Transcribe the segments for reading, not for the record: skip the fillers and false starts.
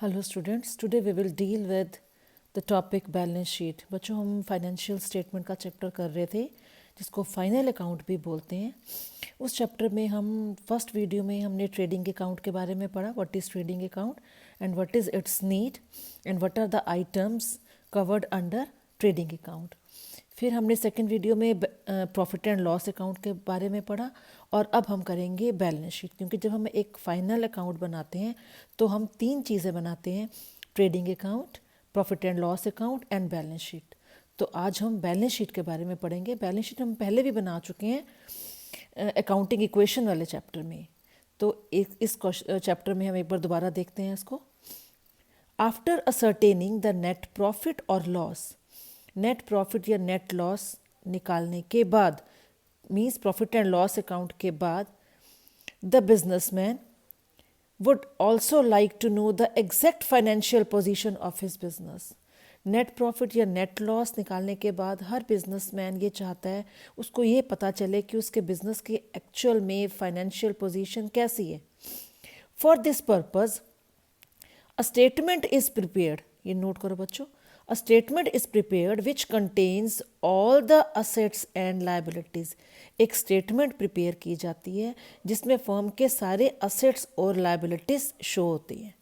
Hello students, today we will deal with the topic balance sheet. बच्चों, हम financial statement का chapter कर रहे थे जिसको फाइनल अकाउंट भी बोलते हैं। उस चैप्टर में हम फर्स्ट वीडियो में हमने ट्रेडिंग अकाउंट के बारे में पढ़ा, what is trading account and what is its need and what are the items covered under trading account. फिर हमने सेकंड वीडियो में प्रॉफिट एंड लॉस अकाउंट के बारे में पढ़ा और अब हम करेंगे बैलेंस शीट, क्योंकि जब हम एक फाइनल अकाउंट बनाते हैं तो हम तीन चीज़ें बनाते हैं: trading account, profit and loss account and balance sheet. तो आज हम बैलेंस शीट के बारे में पढ़ेंगे। बैलेंस शीट हम पहले भी बना चुके हैं अकाउंटिंग इक्वेशन वाले चैप्टर में। तो इस चैप्टर में हम एक बार दोबारा देखते हैं इसको। After ascertaining the net profit और लॉस, नेट प्रॉफिट या नेट लॉस निकालने के बाद, means profit and loss account के बाद, the businessman would also like to know the exact financial position of his business. Net profit या net loss निकालने के बाद हर बिजनेसमैन ये चाहता है, उसको ये पता चले कि उसके बिजनेस की एक्चुअल में फाइनेंशियल पोजीशन कैसी है। For this purpose a statement is prepared, ये नोट करो बच्चों, a statement is prepared which contains all the assets and liabilities. एक स्टेटमेंट प्रिपेयर की जाती है जिसमें फर्म के सारे असेट्स और लाइबिलिटीज शो होती हैं।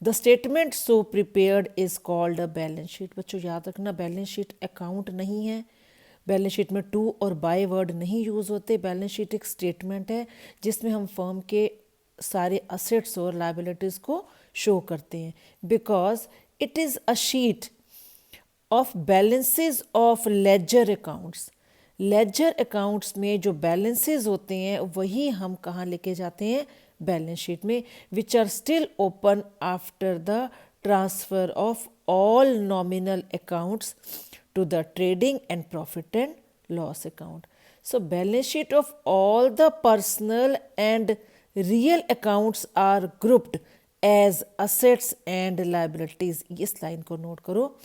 The statement so prepared is called a balance sheet. बच्चों याद रखना, बैलेंस शीट अकाउंट नहीं है। बैलेंस शीट में टू और बाय वर्ड नहीं यूज़ होते। बैलेंस शीट एक स्टेटमेंट है जिसमें हम फर्म के सारे असेट्स और लाइबिलिटीज़ को शो करते हैं, because it is a sheet of balances of ledger accounts. Ledger accounts में जो बैलेंसेस होते हैं वही हम कहाँ लेके जाते हैं, बैलेंस शीट में, which are still open after the transfer of all nominal accounts to the trading and profit and loss account. So balance sheet of all the personal and real accounts are grouped as assets and liabilities. इस line को note करो।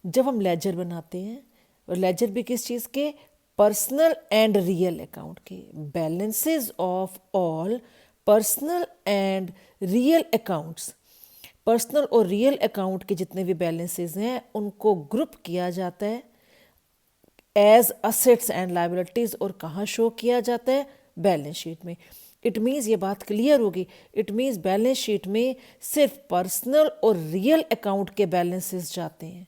जब हम laser बनाते हैं, और laser भी किस चीज़ के, पर्सनल एंड रियल अकाउंट के, balances of all personal and real accounts, personal और रियल अकाउंट के जितने भी बैलेंसेस हैं उनको ग्रुप किया जाता है एज असेट्स एंड लाइबिलिटीज़। और कहाँ शो किया जाता है, बैलेंस शीट में। इट मीन्स, ये बात क्लियर होगी, इट मीन्स बैलेंस शीट में सिर्फ पर्सनल और रियल अकाउंट के बैलेंसेस जाते हैं।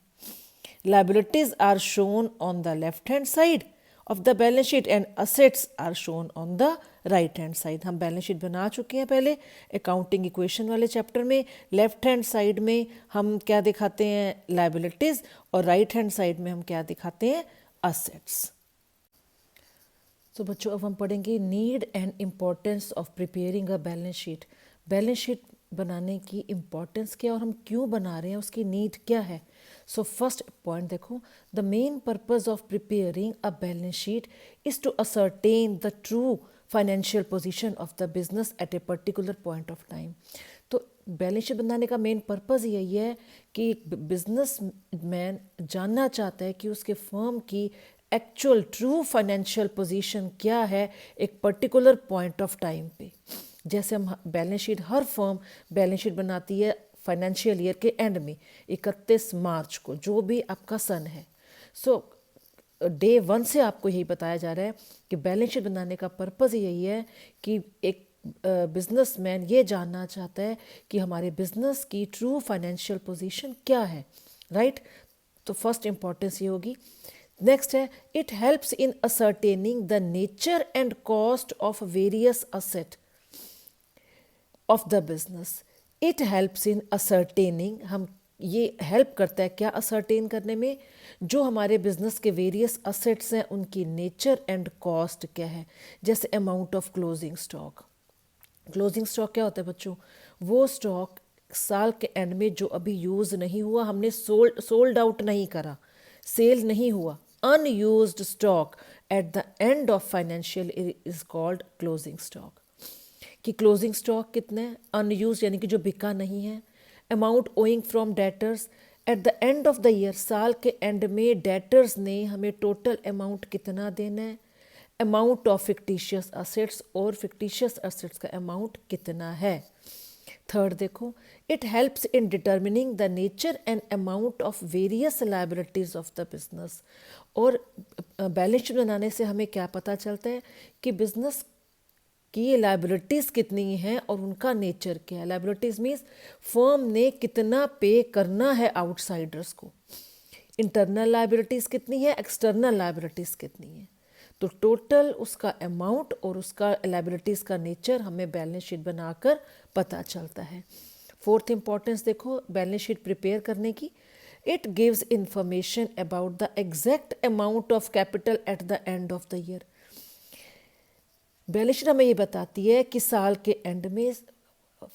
Liabilities are shown on the left hand side of the balance sheet and assets are shown on the right hand side. हम बैलेंस शीट बना चुके हैं पहले अकाउंटिंग इक्वेशन वाले चैप्टर में। लेफ्ट हैंड साइड में हम क्या दिखाते हैं, लाइबिलिटीज़, और राइट हैंड साइड में हम क्या दिखाते हैं, असेट्स। तो बच्चों अब हम पढ़ेंगे need and importance of preparing a balance sheet. Balance sheet बनाने की इम्पोर्टेंस क्या और हम क्यों बना रहे हैं, उसकी नीड क्या है। सो फर्स्ट पॉइंट देखो, the main purpose of preparing a balance sheet is to ascertain the true financial position of the business at a particular point of time. तो बैलेंस शीट बनाने का मेन पर्पज़ यही है कि business man जानना चाहता है कि उसके फर्म की एक्चुअल ट्रू फाइनेंशियल पोजीशन क्या है एक पर्टिकुलर पॉइंट ऑफ टाइम पे। जैसे हम बैलेंस शीट, हर फर्म बैलेंस शीट बनाती है फाइनेंशियल ईयर के एंड में 31 मार्च को, जो भी आपका सन है। सो डे वन से आपको यही बताया जा रहा है कि बैलेंस शीट बनाने का पर्पज़ यही है कि एक बिजनेसमैन ये जानना चाहता है कि हमारे बिजनेस की ट्रू फाइनेंशियल पोजीशन क्या है, राइट। तो फर्स्ट इंपॉर्टेंस ये होगी। नेक्स्ट है, it helps in ascertaining the nature and cost of various asset of the business. It helps in ascertaining, हम ये हेल्प करता है क्या असर्टेन करने में, जो हमारे बिजनेस के वेरियस असेट्स हैं उनकी नेचर एंड कॉस्ट क्या है। जैसे amount of closing stock. Closing stock क्या होता है बच्चों, वो स्टॉक साल के एंड में जो अभी यूज़ नहीं हुआ, हमने सोल्ड आउट नहीं करा, सेल नहीं हुआ, unused stock at the end of financial is called closing stock. कि क्लोजिंग स्टॉक कितने हैं, अनयूज यानी कि जो बिका नहीं है। Amount owing from debtors eight the end of the year, साल के एंड में डेटर्स ने हमें टोटल अमाउंट कितना देना है। अमाउंट ऑफ फिक्टिशियस असेट्स, और फिक्टिशियस असेट्स का अमाउंट कितना है। थर्ड देखो, it helps in determining the nature and amount of various liabilities of the business. और बैलेंस शीट बनाने से हमें क्या पता चलता है कि बिजनेस की लायबिलिटीज़ कितनी हैं और उनका नेचर क्या है। लायबिलिटीज़ मीन्स फर्म ने कितना पे करना है आउटसाइडर्स को, इंटरनल लायबिलिटीज़ कितनी है, एक्सटर्नल लायबिलिटीज़ कितनी है। तो टोटल उसका अमाउंट और उसका लायबिलिटीज़ का नेचर हमें बैलेंस शीट बनाकर पता चलता है। फोर्थ इंपॉर्टेंस देखो बैलेंस शीट प्रिपेयर करने की, it gives information about the exact amount of capital eight the end of the year. Balance sheet हमें ये बताती है कि साल के एंड में,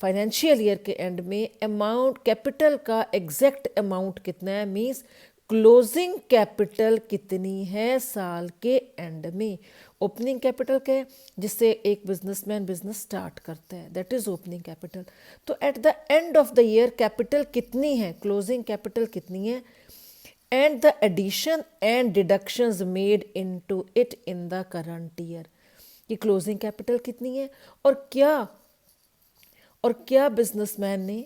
फाइनेंशियल ईयर के एंड में अमाउंट कैपिटल का एग्जैक्ट अमाउंट कितना है, मीन्स क्लोजिंग कैपिटल कितनी है साल के एंड में। ओपनिंग कैपिटल क्या है, जिससे एक बिजनेसमैन बिजनेस स्टार्ट करता है, दैट इज ओपनिंग कैपिटल। तो at the end of the year capital कितनी है, क्लोजिंग कैपिटल कितनी है, and the addition and deductions made into it in the current year, कि क्लोजिंग कैपिटल कितनी है और क्या बिजनेसमैन ने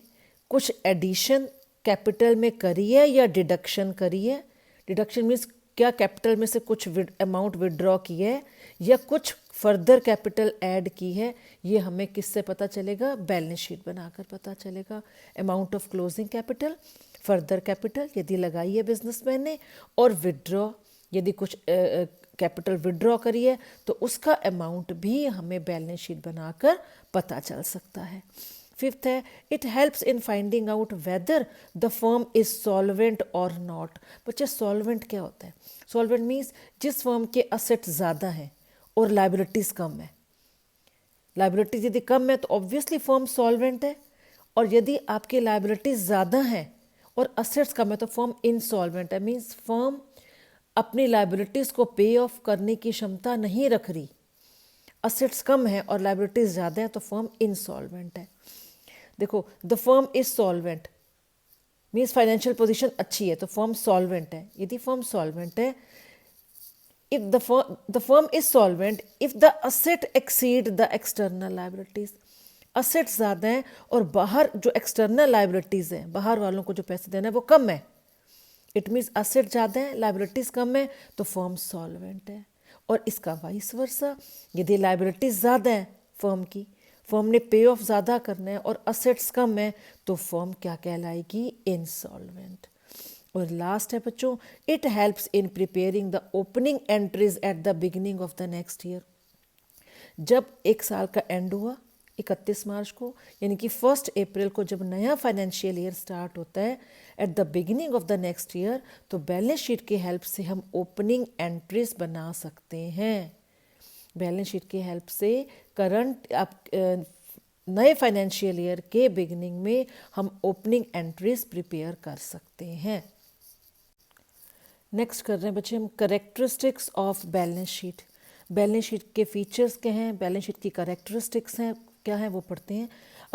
कुछ एडिशन कैपिटल में करी है या डिडक्शन करी है। डिडक्शन मीन्स क्या कैपिटल में से कुछ अमाउंट विड्रॉ की है या कुछ फर्दर कैपिटल ऐड की है। ये हमें किससे पता चलेगा, बैलेंस शीट बनाकर पता चलेगा। Amount of closing capital, further capital यदि लगाई है बिजनेसमैन ने, और विड्रॉ यदि कुछ कैपिटल विड्रॉ करी है तो उसका अमाउंट भी हमें बैलेंस शीट बनाकर पता चल सकता है। फिफ्थ है, it helps in finding out whether the firm is solvent और नॉट। बच्चे सॉल्वेंट क्या होता है, सॉल्वेंट मीन्स जिस फर्म के असेट ज़्यादा हैं और लाइबिलिटीज़ कम है। लाइबिलिटीज़ यदि कम है तो ऑब्वियसली फर्म सॉल्वेंट है, और यदि आपकी लाइबिलिटीज़ ज़्यादा हैं और असेट्स कम है तो फर्म इनसॉल्वेंट है। मीन्स फर्म अपनी लाइबिलिटीज़ को पे ऑफ करने की क्षमता नहीं रख रही, असेट्स कम है और लाइबिलिटीज़ ज़्यादा है तो फर्म इनसॉल्वेंट है। देखो, the firm is solvent means financial position अच्छी है तो फर्म सॉल्वेंट है। यदि फर्म सॉल्वेंट है, if the firm is solvent if the asset exceed the external liabilities. Assets ज़्यादा हैं और बाहर जो एक्सटर्नल लाइबिलिटीज़ हैं, बाहर वालों को जो पैसे देना है वो कम है। इट मीन्स असेट ज़्यादा है, लाइबिलिटीज़ कम है तो फर्म सॉल्वेंट है। और इसका वाइस वर्सा, यदि लाइबिलिटीज़ ज़्यादा है फर्म की, फर्म ने पे ऑफ ज़्यादा करना है और असेट्स कम है तो फर्म क्या कहलाएगी, इनसॉल्वेंट। और लास्ट है बच्चों, it helps in preparing the opening entries at the beginning of the next year. जब एक साल का एंड हुआ 31 मार्च को, यानी कि 1 अप्रैल को जब नया फाइनेंशियल ईयर स्टार्ट होता है at the beginning of the next year, तो बैलेंस शीट की हेल्प से हम ओपनिंग एंट्रीज बना सकते हैं। बैलेंस शीट की हेल्प से करंट नए फाइनेंशियल ईयर के बिगिनिंग में हम ओपनिंग एंट्रीज प्रिपेयर कर सकते हैं। नेक्स्ट कर रहे हैं बच्चे हम characteristics of balance sheet. Balance sheet के फीचर्स क्या हैं, बैलेंस शीट की करेक्टरिस्टिक्स हैं क्या है वो पढ़ते हैं।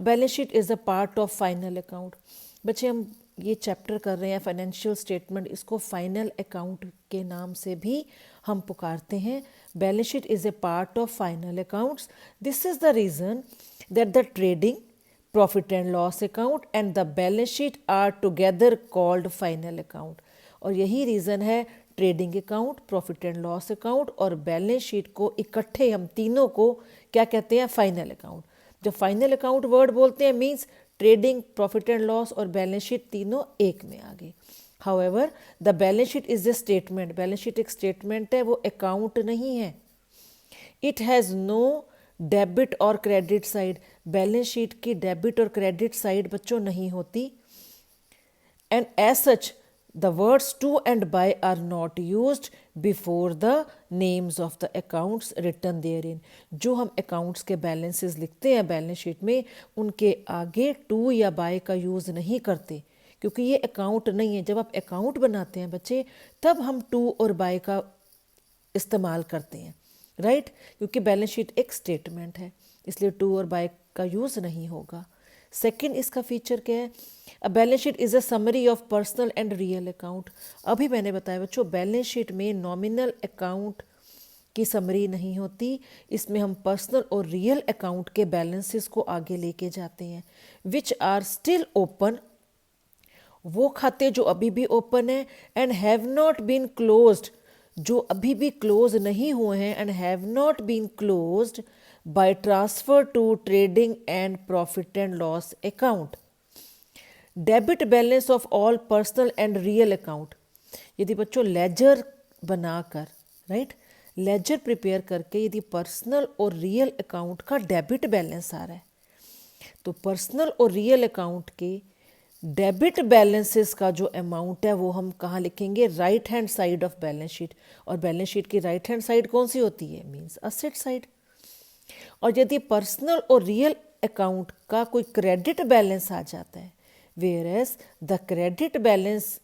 Balance sheet is a part of final account. बच्चे हम ये चैप्टर कर रहे हैं फाइनेंशियल स्टेटमेंट, इसको फाइनल अकाउंट के नाम से भी हम पुकारते हैं। Balance sheet is a part of final accounts. This is the reason that the trading, profit and loss account and the balance sheet are together called final account. और यही रीज़न है trading account, profit and loss account और balance sheet को इकट्ठे हम तीनों को क्या कहते हैं, फाइनल अकाउंट। जब फाइनल अकाउंट वर्ड बोलते हैं means trading, profit and loss और बैलेंस शीट तीनों एक में आ गए। However the balance sheet is a statement. Balance sheet एक स्टेटमेंट है, वो अकाउंट नहीं है। इट हैज़ नो डेबिट और क्रेडिट साइड। बैलेंस शीट की डेबिट और क्रेडिट साइड बच्चों नहीं होती। And as such the words to and by are not used before the names of the accounts written therein। जो हम accounts के balances लिखते हैं बैलेंस शीट में, उनके आगे to या by का यूज़ नहीं करते, क्योंकि ये अकाउंट नहीं है। जब आप अकाउंट बनाते हैं बच्चे तब हम to और by का इस्तेमाल करते हैं, राइट, क्योंकि बैलेंस शीट एक स्टेटमेंट है, इसलिए to और by का यूज़ नहीं होगा। सेकेंड इसका फीचर क्या है, अ balance sheet is a summary of personal and real account. अभी मैंने बताया बच्चों बैलेंस शीट में नॉमिनल अकाउंट की समरी नहीं होती, इसमें हम पर्सनल और रियल अकाउंट के बैलेंसेस को आगे लेके जाते हैं। विच आर स्टिल ओपन, वो खाते जो अभी भी ओपन है, and have not been closed, जो अभी भी क्लोज नहीं हुए हैं, and have not been closed by transfer to trading and profit and loss account. Debit balance of all personal and real account, यदि बच्चों लेजर बनाकर, राइट, लेजर प्रिपेयर करके यदि पर्सनल और रियल अकाउंट का डेबिट बैलेंस आ रहा है, तो पर्सनल और रियल अकाउंट के डेबिट बैलेंसेस का जो अमाउंट है वो हम कहाँ लिखेंगे, right hand side of balance sheet. और बैलेंस शीट की राइट हैंड साइड कौन सी होती है, मींस असेट साइड। और यदि पर्सनल और रियल अकाउंट का कोई क्रेडिट बैलेंस आ जाता है, whereas the credit balance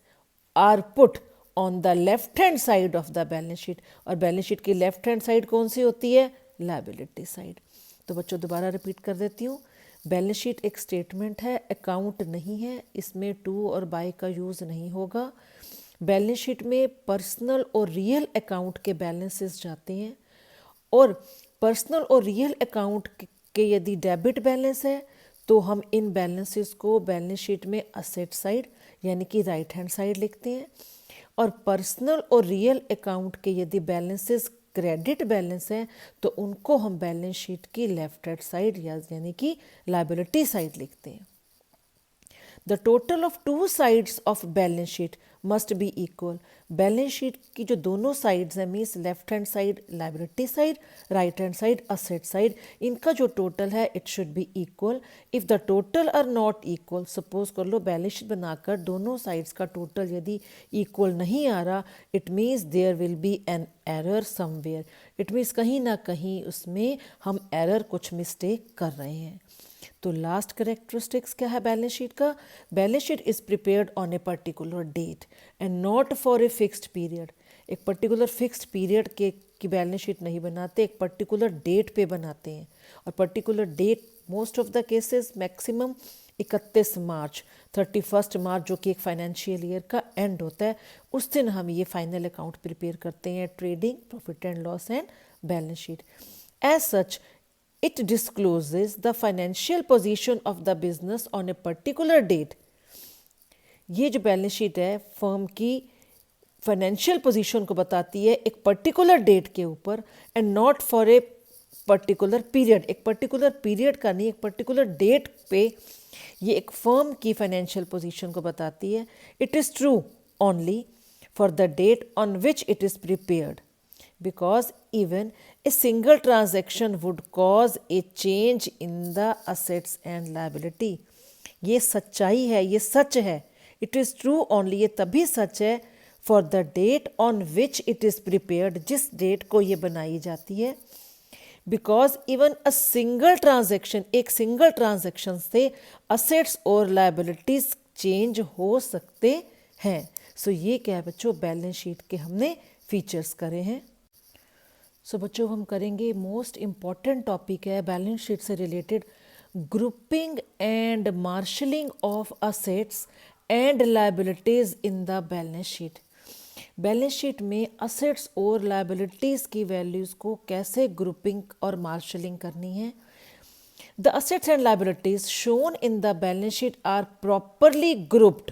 are put on the left hand side of the balance sheet, और बैलेंस शीट की लेफ्ट हैंड साइड कौन सी होती है, लायबिलिटी साइड। तो बच्चों दोबारा रिपीट कर देती हूँ, बैलेंस शीट एक स्टेटमेंट है, अकाउंट नहीं है, इसमें टू और बाय का यूज़ नहीं होगा। बैलेंस शीट में पर्सनल और रियल अकाउंट के बैलेंसेस जाते हैं, और पर्सनल और रियल अकाउंट के यदि डेबिट बैलेंस है तो हम इन बैलेंसेस को बैलेंस शीट में असेट साइड यानी कि राइट हैंड साइड लिखते हैं, और पर्सनल और रियल अकाउंट के यदि बैलेंसेस क्रेडिट बैलेंस हैं तो उनको हम बैलेंस शीट की लेफ्ट हैंड साइड यानी कि लायबिलिटी साइड लिखते हैं। The total of two sides of balance sheet must be equal, balance sheet की जो दोनों साइड्स हैं, means left hand side liability side, right hand side asset side, इनका जो टोटल है it should be equal. If the total are not equal, suppose कर लो balance sheet बनाकर दोनों साइड्स का टोटल यदि इक्वल नहीं आ रहा, it means there will be an error somewhere, it means कहीं ना कहीं उसमें हम एरर कुछ मिस्टेक कर रहे हैं। तो लास्ट करेक्टरिस्टिक्स क्या है बैलेंस शीट का, balance sheet is prepared on a particular date and not for a fixed period. एक पर्टिकुलर फिक्स्ड पीरियड के की बैलेंस शीट नहीं बनाते, एक पर्टिकुलर डेट पे बनाते हैं, और particular date most of the cases maximum 31 March, 31 March जो कि एक फाइनेंशियल ईयर का एंड होता है, उस दिन हम ये फाइनल अकाउंट प्रिपेयर करते हैं, trading, profit and loss and balance sheet. As such it discloses the financial position of the business on a particular date। ये जो बैलेंस शीट है फर्म की फाइनेंशियल पोजीशन को बताती है एक पर्टिकुलर डेट के ऊपर, and not for a particular period, एक पर्टिकुलर पीरियड का नहीं, एक पर्टिकुलर डेट पे ये एक फर्म की फाइनेंशियल पोजीशन को बताती है। It is true only for the date on which it is prepared, because even a single transaction would cause a change in the assets and liability। ये सच्चाई है, ये सच है, it is true only, ये तभी सच है for the date on which it is prepared, जिस date को ये बनाई जाती है, because even a single transaction, एक सिंगल ट्रांजेक्शन से assets और liabilities चेंज हो सकते हैं। सो ये क्या है बच्चों, बैलेंस शीट के हमने फीचर्स करे हैं। सो बच्चों हम करेंगे मोस्ट इम्पॉर्टेंट टॉपिक है बैलेंस शीट से related, grouping and marshalling of assets and liabilities in the balance sheet. Balance sheet में असेट्स और लायबिलिटीज़ की वैल्यूज़ को कैसे ग्रुपिंग और मार्शलिंग करनी है। The assets and liabilities shown in the balance sheet are properly grouped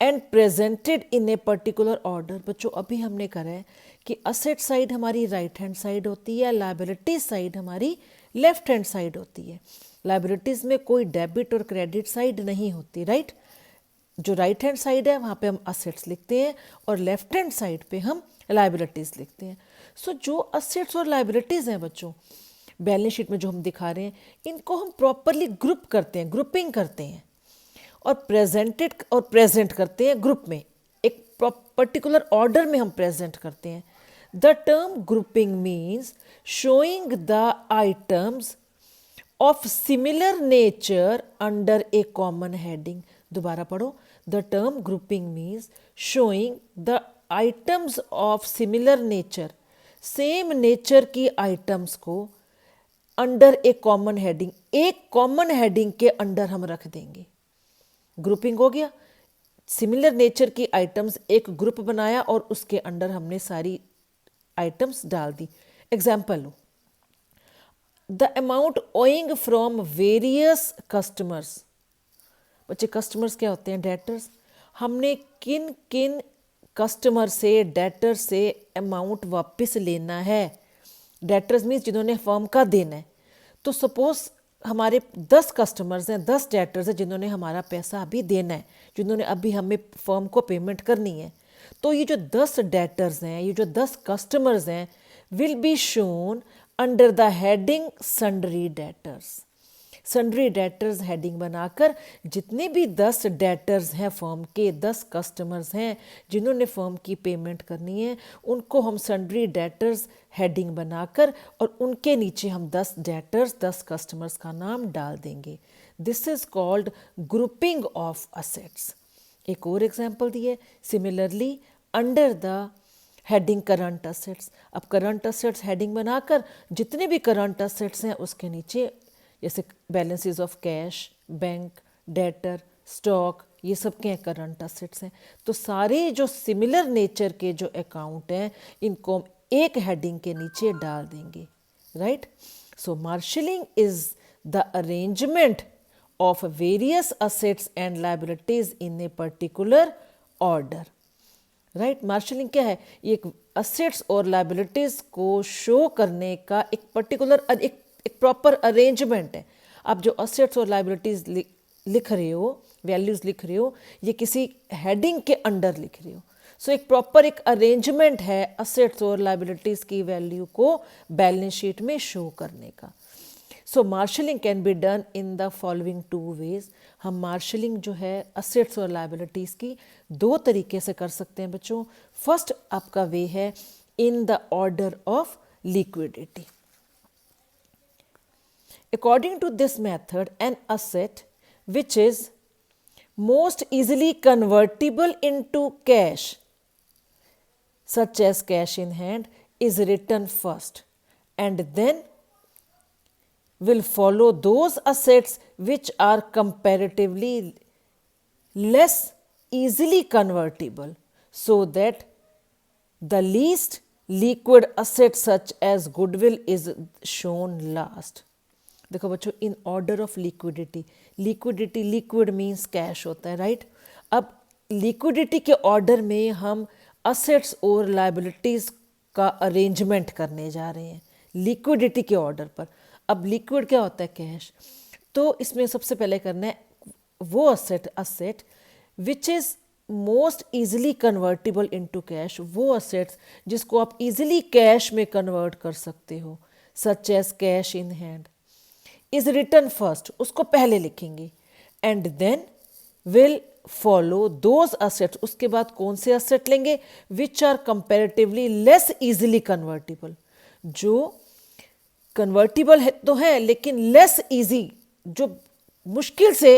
and presented in a particular order. बच्चों अभी हमने करा है कि असेट साइड हमारी राइट हैंड साइड होती है, लायबिलिटी साइड हमारी लेफ्ट हैंड साइड होती है। लायबिलिटीज़ में कोई डेबिट और क्रेडिट साइड नहीं होती, राइट। जो राइट हैंड साइड है वहाँ पे हम असेट्स लिखते हैं और लेफ्ट हैंड साइड पे हम लायबिलिटीज़ लिखते हैं। सो जो असेट्स और लायबिलिटीज़ हैं बच्चों बैलेंस शीट में जो हम दिखा रहे हैं, इनको हम प्रॉपरली ग्रुप करते हैं, ग्रुपिंग करते हैं, और प्रेजेंटेड और प्रेजेंट करते हैं ग्रुप में, एक पर्टिकुलर ऑर्डर में हम प्रेजेंट करते हैं। The term grouping means showing the items of similar nature under a common heading. दोबारा पढ़ो, the term grouping means showing the items of similar nature, same nature की आइटम्स को अंडर ए कॉमन हेडिंग, एक common heading के under हम रख देंगे। Grouping हो गया, सिमिलर नेचर की आइटम्स एक ग्रुप बनाया और उसके अंडर हमने सारी आइटम्स डाल दी। एग्जाम्पल लो, the amount owing from various customers. बच्चे कस्टमर्स क्या होते हैं? डेटर्स। हमने किन किन कस्टमर से, डेटर से अमाउंट वापस लेना है। डेटर्स मीन्स जिन्होंने फर्म का देना है। तो सपोज हमारे 10 कस्टमर्स हैं, 10 डेटर्स हैं जिन्होंने हमारा पैसा अभी देना है, जिन्होंने अभी हमें फर्म को पेमेंट करनी है। तो ये जो 10 डेटर्स हैं, ये जो 10 कस्टमर्स हैं, will be shown under the heading sundry debtors. Sundry debtors heading बनाकर जितने भी 10 डेटर्स हैं, फर्म के 10 कस्टमर्स हैं जिन्होंने फर्म की पेमेंट करनी है, उनको हम सन्ड्री डेटर्स हेडिंग बनाकर और उनके नीचे हम 10 डेटर्स, 10 कस्टमर्स का नाम डाल देंगे। This is called grouping of assets. एक और एग्जाम्पल दिए, similarly under the heading current assets. अब करंट असेट्स हेडिंग बनाकर जितने भी करंट असेट्स हैं उसके नीचे जैसे balances of cash, bank, debtor, stock, ये सब के करंट असेट्स हैं। तो सारे जो सिमिलर नेचर के जो अकाउंट हैं इनको हम एक हेडिंग के नीचे डाल देंगे, right. So marshalling is the arrangement of various assets and liabilities in a particular order, right. Marshalling क्या है? ये एक असेट्स और लायबिलिटीज को शो करने का एक पर्टिकुलर एक प्रॉपर अरेंजमेंट है। आप जो असेट्स और लायबिलिटीज लिख रहे हो, वैल्यूज लिख रहे हो, ये किसी हेडिंग के अंडर लिख रहे हो। सो एक प्रॉपर एक अरेंजमेंट है असेट्स और लायबिलिटीज की वैल्यू को बैलेंस शीट में शो करने का। So marshalling can be done in the following 2 ways. हम मार्शलिंग जो है असेट्स और लायबिलिटीज की 2 तरीके से कर सकते हैं बच्चों। फर्स्ट आपका वे है in the order of liquidity. According to this method, an asset which is most easily convertible into cash, such as cash in hand, is written first, and then will follow those assets which are comparatively less easily convertible, so that the least liquid asset such as goodwill is shown last. देखो बच्चों, in order of liquidity, liquidity liquid means cash होता है, right. अब liquidity के order में हम assets और liabilities का अरेंजमेंट करने जा रहे हैं लिक्विडिटी के ऑर्डर पर। अब लिक्विड क्या होता है? कैश। तो इसमें सबसे पहले करना है वो asset which is most easily convertible into cash, वो असेट्स जिसको आप इजीली कैश में कन्वर्ट कर सकते हो, such as cash in hand, is written first, उसको पहले लिखेंगे, and then will follow those assets, उसके बाद कौन से असेट लेंगे? Which are comparatively less easily convertible, जो कन्वर्टिबल है तो है लेकिन लेस इजी, जो मुश्किल से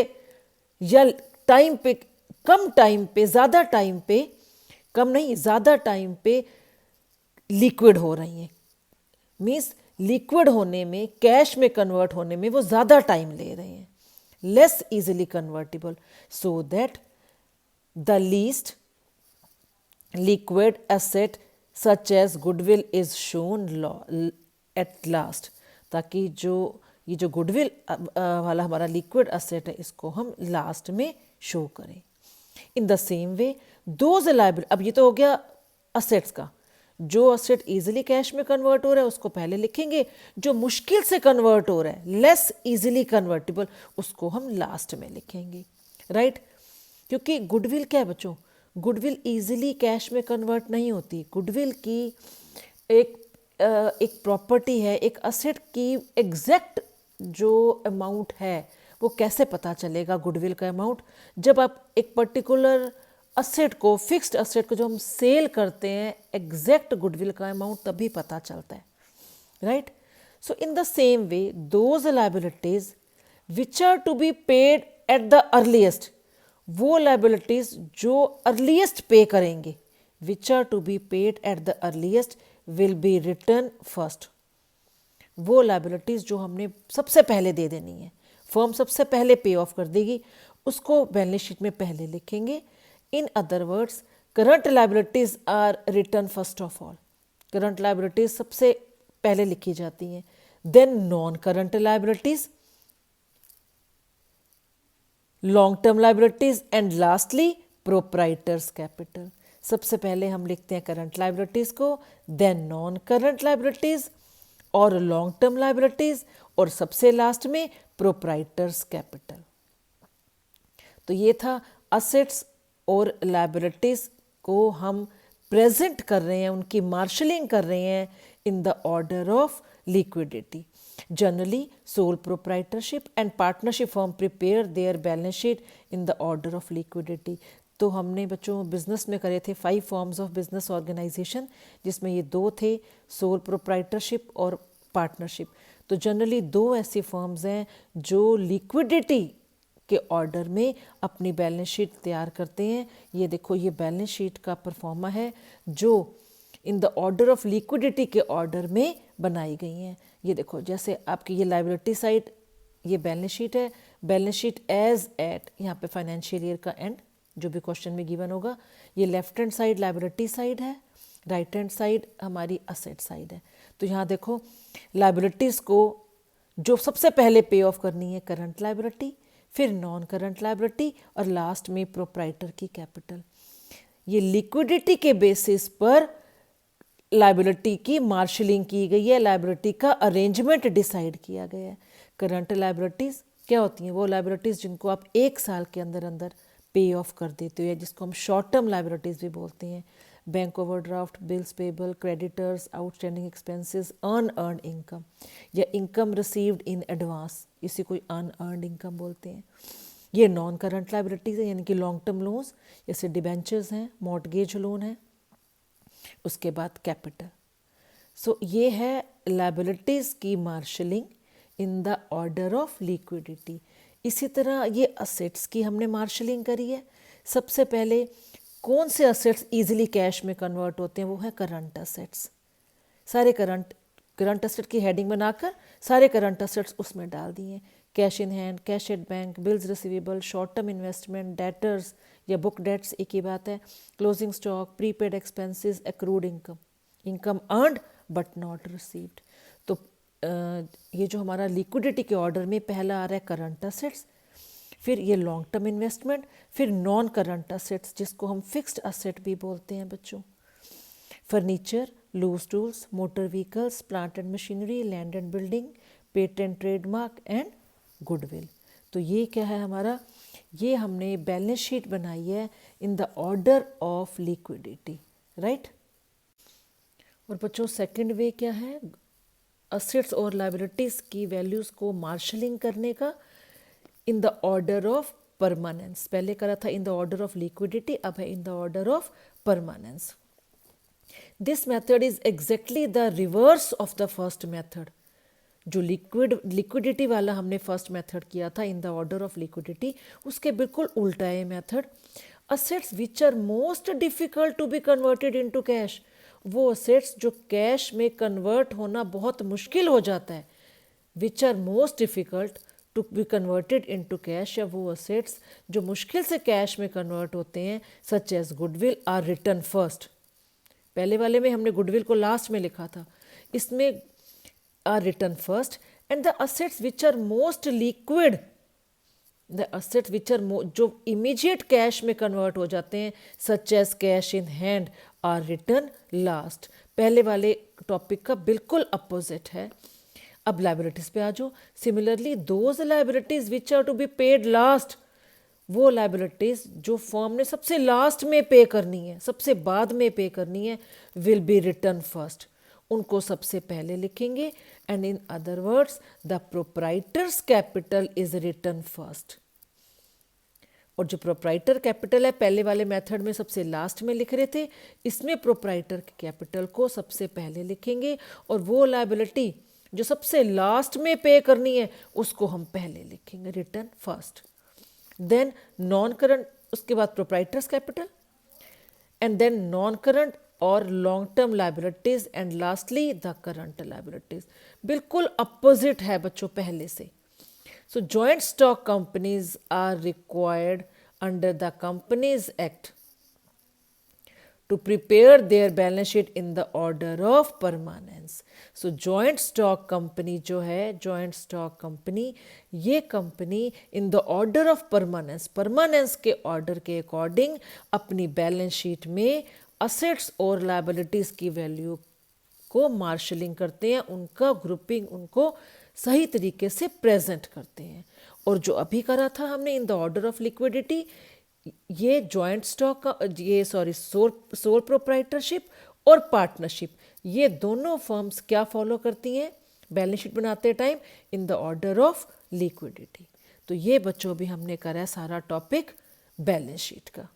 या टाइम पे, कम टाइम पे, ज़्यादा टाइम पे, कम नहीं ज़्यादा टाइम पे लिक्विड हो रही हैं। मीन्स लिक्विड होने में, कैश में कन्वर्ट होने में वो ज़्यादा टाइम ले रहे हैं, less easily convertible, so that the least liquid asset such as goodwill is shown at last, ताकि ये जो गुडविल वाला हमारा लिक्विड एसेट है इसको हम लास्ट में शो करें। इन the same way those liability, अब ये तो हो गया असेट्स का, जो असेट इजीली कैश में कन्वर्ट हो रहा है उसको पहले लिखेंगे, जो मुश्किल से कन्वर्ट हो रहा है लेस इजीली कन्वर्टिबल उसको हम लास्ट में लिखेंगे, राइट। क्योंकि गुडविल क्या है बच्चों? गुडविल इजीली कैश में कन्वर्ट नहीं होती। गुडविल की एक प्रॉपर्टी है, एक असेट की एग्जैक्ट जो अमाउंट है वो कैसे पता चलेगा गुडविल का अमाउंट? जब आप एक पर्टिकुलर असेट को, फिक्स्ड असेट को जो हम सेल करते हैं, एग्जैक्ट गुडविल का अमाउंट तभी पता चलता है, right. So in the same way those liabilities which are to be paid at the earliest, वो लायबिलिटीज जो अर्लीस्ट पे करेंगे, which are to be paid at the earliest will be written first, वो liabilities जो हमने सबसे पहले दे देनी है, फर्म सबसे पहले पे ऑफ कर देगी, उसको बैलेंस शीट में पहले लिखेंगे। In other words current liabilities are written first of all, current liabilities सबसे पहले लिखी जाती हैं, then non current liabilities, long term liabilities and lastly proprietor's capital. सबसे पहले हम लिखते हैं करंट लाइबिलिटीज को, देन नॉन करंट लाइबिलिटीज और लॉन्ग टर्म लाइबिलिटीज, और सबसे लास्ट में प्रोप्राइटर्स कैपिटल। तो ये था असेट्स और लाइबिलिटीज को हम प्रेजेंट कर रहे हैं, उनकी मार्शलिंग कर रहे हैं इन the order of liquidity. Generally sole proprietorship and partnership firm prepare their balance sheet in the order of liquidity. तो हमने बच्चों बिजनेस में करे थे 5 फॉर्म्स ऑफ बिजनेस ऑर्गेनाइजेशन, जिसमें ये 2 थे, सोल प्रोप्राइटरशिप और पार्टनरशिप। तो जनरली 2 ऐसी फर्म्स हैं जो लिक्विडिटी के ऑर्डर में अपनी बैलेंस शीट तैयार करते हैं। ये देखो, ये बैलेंस शीट का परफॉर्मा है जो इन द ऑर्डर ऑफ लिक्विडिटी के ऑर्डर में बनाई गई हैं। ये देखो, जैसे आपकी ये लाइबिलिटी साइड, ये बैलेंस शीट है, बैलेंस शीट एज एट यहाँ पे फाइनेंशियल ईयर का एंड जो भी क्वेश्चन में गिवन होगा। ये left hand side liability side है, राइट हैंड साइड हमारी असेट साइड है। तो यहाँ देखो, लाइबिलिटीज़ को जो सबसे पहले पे ऑफ करनी है करंट लाइबिलिटी, फिर नॉन करंट लाइबिलिटी और लास्ट में प्रोप्राइटर की कैपिटल। ये लिक्विडिटी के बेसिस पर लाइबिलिटी की मार्शलिंग की गई है, लाइबिलिटी का अरेंजमेंट डिसाइड किया गया है। करंट लाइबिलिटीज़ क्या होती हैं? वो लाइबिलिटीज़ जिनको आप 1 साल के अंदर अंदर पे ऑफ कर देते हो, जिसको हम शॉर्ट टर्म लाइबिलिटीज़ भी बोलते हैं। Bank overdraft, bills payable, creditors, outstanding expenses, unearned income या इनकम रिसीव्ड इन एडवांस, इसी को अनअर्न्ड इनकम बोलते हैं। ये नॉन करंट लाइबिलिटीज़ है, यानी कि लॉन्ग टर्म लोन्स जैसे डिबेंचर्स हैं, मॉर्टगेज लोन है, उसके बाद कैपिटल। सो ये है लाइबिलिटीज़ की marshalling in the order of liquidity. इसी तरह ये असेट्स की हमने मार्शलिंग करी है। सबसे पहले कौन से असेट्स इजीली कैश में कन्वर्ट होते हैं? वो है करंट असेट्स। सारे करंट असेट की हेडिंग बनाकर सारे करंट असेट्स उसमें डाल दिए। Cash in hand, cash at bank, bills receivable, short term investment, debtors या बुक डेट्स, एक ही बात है, closing stock, prepaid expenses, accrued income, income earned but not received. तो ये जो हमारा लिक्विडिटी के ऑर्डर में पहला आ रहा है करंट असेट्स, फिर ये लॉन्ग टर्म इन्वेस्टमेंट, फिर नॉन करंट असेट्स जिसको हम फिक्स्ड असेट भी बोलते हैं बच्चों। Furniture, loose tools, motor vehicles, plant and machinery, land and building, patent, trademark and goodwill. तो ये क्या है हमारा? ये हमने बैलेंस शीट बनाई है in the order of liquidity, right. और बच्चों सेकंड वे क्या है असेट्स और लायबिलिटीज़ की वैल्यूज़ को मार्शलिंग करने का? In the order of permanence. पहले करा था in the order of liquidity, अब है in the order of permanence. This method is exactly the reverse of the first method. जो लिक्विडिटी वाला हमने फर्स्ट मेथड किया था in the order of liquidity, उसके बिल्कुल उल्टा है method. Assets which are most difficult to be converted into cash, वो असेट्स जो कैश में कन्वर्ट होना बहुत मुश्किल हो जाता है, which are most difficult to be converted into cash, या वो असेट्स जो मुश्किल से कैश में कन्वर्ट होते हैं, such as goodwill are written first. पहले वाले में हमने गुडविल को लास्ट में लिखा था, इसमें are written first. And the assets which are most liquid, the assets which are जो इमीडिएट कैश में कन्वर्ट हो जाते हैं, such as cash in hand, are written last. पहले वाले टॉपिक का बिल्कुल अपोजिट है। अब लाइबिलिटीज पे आ जाओ। Similarly those liabilities which are to be paid last, वो लाइबिलिटीज जो फर्म ने सबसे लास्ट में पे करनी है, सबसे बाद में पे करनी है, विल बी रिटर्न फर्स्ट, उनको सबसे पहले लिखेंगे। And in other words the proprietors capital is written first. और जो प्रोप्राइटर कैपिटल है पहले वाले मेथड में सबसे लास्ट में लिख रहे थे, इसमें प्रोप्राइटर कैपिटल को सबसे पहले लिखेंगे, और वो लायबिलिटी जो सबसे लास्ट में पे करनी है उसको हम पहले लिखेंगे, return first. Then non current, उसके बाद proprietors capital, and then non current और long term liabilities, and lastly the current liabilities. बिल्कुल अपोजिट है बच्चों पहले से। So joint stock companies are required under the Companies Act to prepare their balance sheet in the order of permanence. So joint stock company जो है, joint stock company, ये company in the order of permanence के order के according अपनी balance sheet में assets और liabilities की value को मार्शलिंग करते हैं, उनका ग्रुपिंग, उनको सही तरीके से प्रेजेंट करते हैं। और जो अभी करा था हमने इन द ऑर्डर ऑफ लिक्विडिटी, ये जॉइंट स्टॉक का सोल प्रोप्राइटरशिप और पार्टनरशिप, ये दोनों फर्म्स क्या फॉलो करती हैं बैलेंस शीट बनाते time in the order of liquidity. तो ये बच्चों भी हमने करा है सारा टॉपिक बैलेंस शीट का।